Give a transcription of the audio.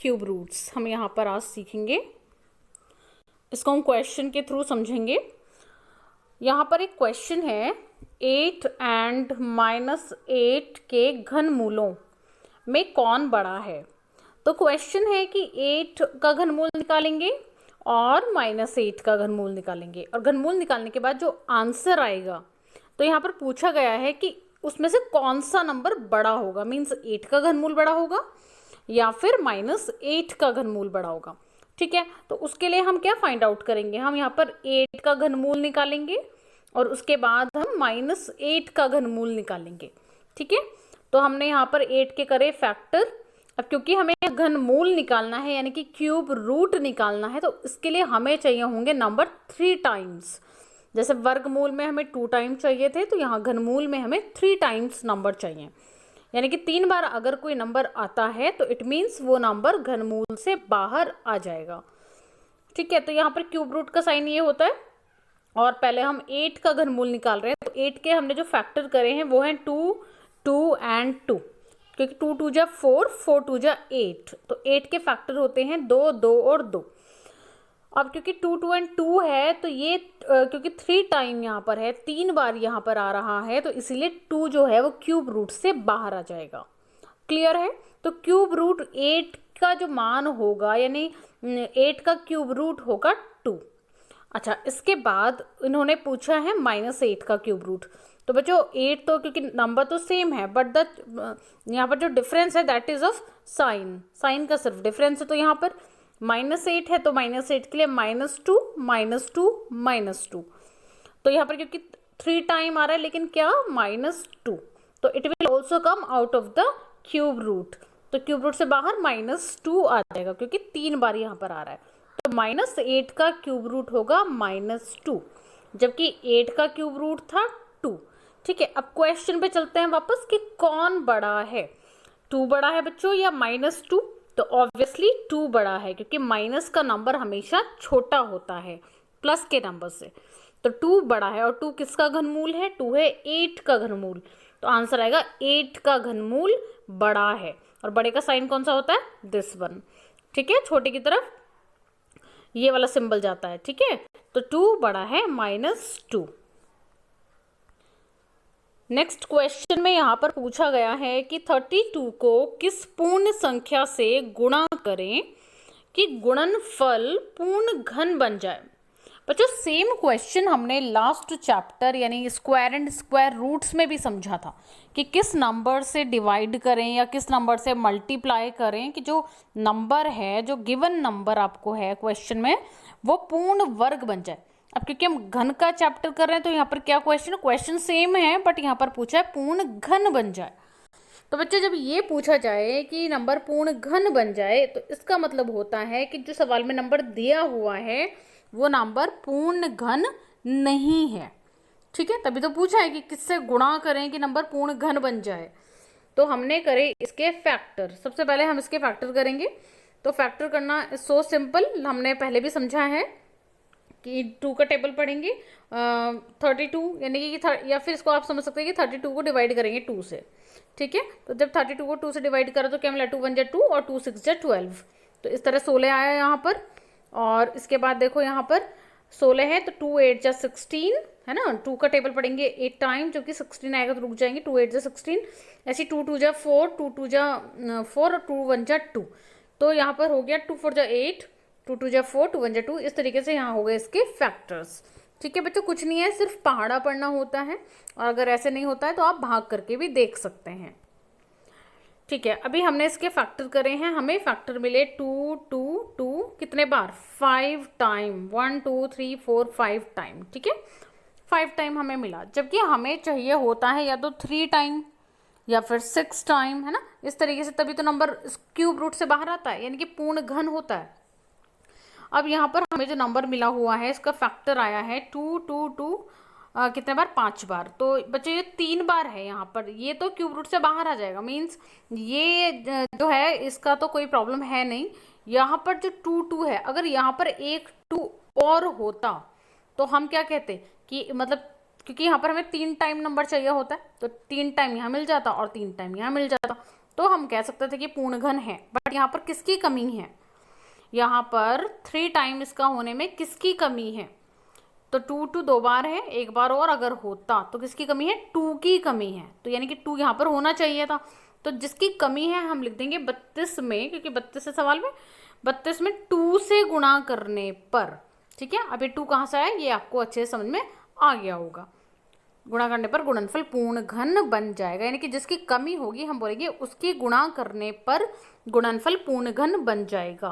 Cube roots हम यहाँ पर आज सीखेंगे। इसको हम क्वेश्चन के थ्रू समझेंगे। यहाँ पर एक क्वेश्चन है 8 एंड -8 के घनमूलों में कौन बड़ा है। तो क्वेश्चन है कि 8 का घनमूल निकालेंगे और -8 का घनमूल निकालेंगे, और घनमूल निकालने के बाद जो आंसर आएगा, तो यहाँ पर पूछा गया है कि उसमें से कौन सा नंबर बड़ा होगा। मीन्स 8 का घनमूल बड़ा होगा या फिर -8 का घनमूल बड़ा होगा। ठीक है, तो उसके लिए हम क्या फाइंड आउट करेंगे, हम यहाँ पर 8 का घनमूल निकालेंगे और उसके बाद हम -8 का घनमूल निकालेंगे। ठीक है, तो हमने यहाँ पर 8 के करे फैक्टर। अब क्योंकि हमें घनमूल निकालना है यानी कि क्यूब रूट निकालना है, तो इसके लिए हमें चाहिए होंगे नंबर 3 टाइम्स। जैसे वर्गमूल में हमें 2 टाइम चाहिए थे, तो यहाँ घनमूल में हमें 3 टाइम्स नंबर चाहिए। यानी कि 3 बार अगर कोई नंबर आता है तो इट मीन्स वो नंबर घनमूल से बाहर आ जाएगा। ठीक है, तो यहाँ पर क्यूब रूट का साइन ये होता है। और पहले हम 8 का घनमूल निकाल रहे हैं, तो 8 के हमने जो फैक्टर करे हैं वो हैं 2, 2 एंड 2, क्योंकि 2 2 जा 4, 4 2 जा 8, तो 8 के फैक्टर होते हैं 2, 2 और 2। अब क्योंकि 2, 2 एंड 2 है, तो ये क्योंकि 3 टाइम यहाँ पर है, 3 बार यहाँ पर आ रहा है, तो इसीलिए 2 जो है वो क्यूब रूट से बाहर आ जाएगा। क्लियर है, तो क्यूब रूट 8 का जो मान होगा, यानी 8 का क्यूब रूट होगा 2। अच्छा, इसके बाद इन्होंने पूछा है -8 का क्यूब रूट। तो बच्चों 8 तो क्योंकि नंबर तो सेम है, बट द यहाँ पर जो डिफरेंस है that is of sign, sign का सिर्फ डिफरेंस है। तो यहाँ पर -8 है, तो -8 के लिए -2, -2, -2। तो यहाँ पर क्योंकि 3 टाइम आ रहा है, लेकिन क्या -2, तो it will also come out of the cube root. तो क्यूब रूट से बाहर -2 आ जाएगा, क्योंकि 3 बार यहाँ पर आ रहा है। तो -8 का क्यूब रूट होगा -2, जबकि 8 का क्यूब रूट था 2। ठीक है, अब क्वेश्चन पे चलते हैं वापस कि कौन बड़ा है। 2 बड़ा है बच्चों या -2? तो ऑब्वियसली 2 बड़ा है, क्योंकि माइनस का नंबर हमेशा छोटा होता है प्लस के नंबर से। तो 2 बड़ा है, और 2 किसका घनमूल है? 2 है 8 का घनमूल। तो आंसर आएगा 8 का घनमूल बड़ा है। और बड़े का साइन कौन सा होता है? This one. ठीक है, छोटे की तरफ ये वाला सिंबल जाता है। ठीक है, तो 2 बड़ा है -2। नेक्स्ट क्वेश्चन में यहाँ पर पूछा गया है कि 32 को किस पूर्ण संख्या से गुणा करें कि गुणनफल पूर्ण घन बन जाए। बच्चों सेम क्वेश्चन हमने लास्ट चैप्टर यानी स्क्वायर एंड स्क्वायर रूट्स में भी समझा था कि किस नंबर से डिवाइड करें या किस नंबर से मल्टीप्लाई करें कि जो नंबर है, जो गिवन नंबर आपको है क्वेश्चन में, वो पूर्ण वर्ग बन जाए। अब क्योंकि हम घन का चैप्टर कर रहे हैं, तो यहाँ पर क्या क्वेश्चन, क्वेश्चन सेम है बट यहाँ पर पूछा है पूर्ण घन बन जाए। तो बच्चे जब ये पूछा जाए कि नंबर पूर्ण घन बन जाए, तो इसका मतलब होता है कि जो सवाल में नंबर दिया हुआ है वो नंबर पूर्ण घन नहीं है। ठीक है, तभी तो पूछा है कि किससे गुणा करें कि नंबर पूर्ण घन बन जाए। तो हमने करे इसके फैक्टर। सबसे पहले हम इसके फैक्टर करेंगे। तो फैक्टर करना सो सिंपल, हमने पहले भी समझा है कि 2 का टेबल पढ़ेंगे 32, यानी कि या फिर इसको आप समझ सकते हैं कि 32 को डिवाइड करेंगे 2 से। ठीक है, तो जब 32 को 2 से डिवाइड करो तो क्या मिला? 2 1 जा 2 और 2 6 जा 12। तो इस तरह 16 आया यहाँ पर। और इसके बाद देखो यहाँ पर 16 है, तो 2 8 जा 16 है ना। 2 का टेबल पढ़ेंगे 8 टाइम, जो कि 16 आएगा तो रुक जाएंगे। 2 8 जा 16, ऐसे 2 2 जा 4, 2 2 जा 4 और 2 1 जा 2। तो यहाँ पर हो गया 2 4 जा 8, 2 2 जा 4, 2 1 जा 2। इस तरीके से यहाँ हो गए इसके फैक्टर्स। ठीक है बच्चों, कुछ नहीं है, सिर्फ पहाड़ा पढ़ना होता है, और अगर ऐसे नहीं होता है तो आप भाग करके भी देख सकते हैं। ठीक है, अभी हमने इसके फैक्टर करे हैं, हमें फैक्टर मिले 2 2 2 कितने बार? 5 टाइम, 1 2 3 4 5 टाइम। ठीक है, 5 टाइम हमें मिला, जबकि हमें चाहिए होता है या तो 3 टाइम या फिर 6 टाइम, है ना। इस तरीके से तभी तो नंबर क्यूब रूट से बाहर आता है, यानी कि पूर्ण घन होता है। अब यहाँ पर हमें जो नंबर मिला हुआ है इसका फैक्टर आया है 2 2 2 कितने बार? 5 बार। तो बच्चों ये 3 बार है यहाँ पर, ये तो क्यूब रूट से बाहर आ जाएगा। मीन्स ये जो है इसका तो कोई प्रॉब्लम है नहीं। यहाँ पर जो 2 2 है, अगर यहाँ पर एक 2 और होता तो हम क्या कहते कि मतलब, क्योंकि यहाँ पर हमें 3 टाइम नंबर चाहिए होता है, तो 3 टाइम यहाँ मिल जाता और 3 टाइम यहाँ मिल जाता। तो हम कह सकते थे कि पूर्ण घन है। बट यहाँ पर किसकी कमी है, यहाँ पर 3 टाइम इसका होने में किसकी कमी है, तो 2 2 बार है, एक बार और अगर होता तो किसकी कमी है, 2 की कमी है। तो यानी कि 2 यहाँ पर होना चाहिए था, तो जिसकी कमी है हम लिख देंगे 32 में, क्योंकि 32 है सवाल में, 32 में 2 से गुणा करने पर। ठीक है, अब ये 2 कहाँ से आया, ये आपको अच्छे से समझ में आ गया होगा। गुणा करने पर गुणनफल पूर्ण घन बन जाएगा, यानी कि जिसकी कमी होगी हम बोलेंगे उसकी गुणा करने पर गुणनफल पूर्ण घन बन जाएगा।